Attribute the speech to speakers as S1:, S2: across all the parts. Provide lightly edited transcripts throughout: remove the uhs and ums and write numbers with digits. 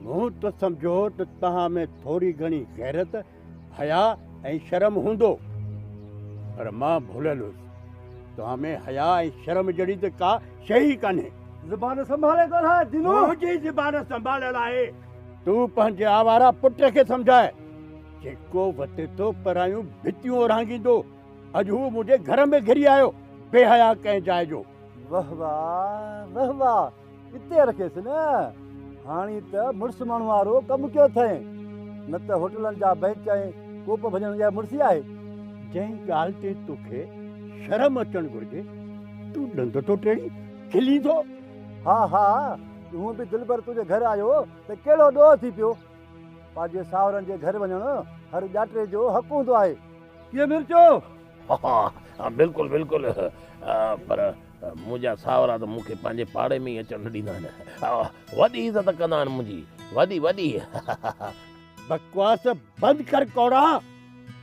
S1: मूं तो सम्झो त तव्हां में थोरी घणी गैरत हया ऐं शर्म हूंदो, पर मां भुलियल हुयुसि। तव्हां में हया ऐं शर्म जहिड़ी त का शइ ई कान्हे।
S2: ज़बान संभाले ॻाल्हाए दीनू।
S1: मुंहिंजी ज़बान संभालियल आहे। तूं पंहिंजे आवारा पुट खे सम्झाए, जेको वते थो परायूं भितियूं ओरांगींदो। अॼु हू मुंहिंजे घर में घिरी आयो बेहया कंहिं जाइ जो।
S2: वाह वाह वाह वाह, हिते रखेसि न। हाणे त मुड़ुसु माण्हू वारो कमु कयो अथई, न त होटलनि जा बेंच ऐं कोप भॼण जा मुड़ुसी आहे।
S1: जंहिं ॻाल्हि ते तोखे शर्म अचणु घुरिजे, तूं ॾंद थो टेड़ी खिली थो।
S2: हा हा, हूअं बि दिलि भर तुंहिंजे घर आयो त कहिड़ो ॾोह थी पियो। पंहिंजे सावरनि जे घर वञणु हर ॼाटे जो हक़ हूंदो आहे। कीअं मिर्चो?
S3: हा बिल्कुलु बिल्कुलु, पर मुंहिंजा सावरा त मूंखे पंहिंजे पाड़े में ई अचणु न ॾींदा आहिनि। वॾी इज़त कंदा आहिनि मुंहिंजी, वॾी वॾी।
S1: बकवास बंदि कर कौड़ा।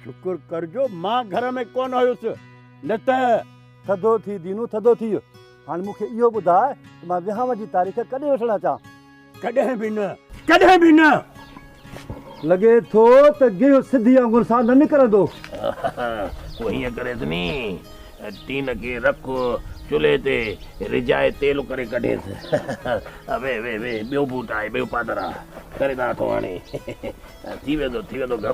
S1: शुक्र करजो मां घर में कोन हुयुसि, न त
S2: थधो थी दीनू, थधो थी। हाणे मूंखे इहो ॿुधाए त मां विहांव जी तारीख़ कॾहिं वठणु अचां?
S1: कॾहिं बि न, कॾहिं बि न।
S2: लॻे थो त गियो सिधी आंगुर सां न निकिरंदो।
S3: पोइ हीअं करेसि नी, टीन खे रख चुल्हे ते, रिझाए तेल करे कढेसि। वे वे वे, ॿियो बूट आहे, ॿियो पादर आहे, करे था थो हाणे। थी वेंदो घबराए।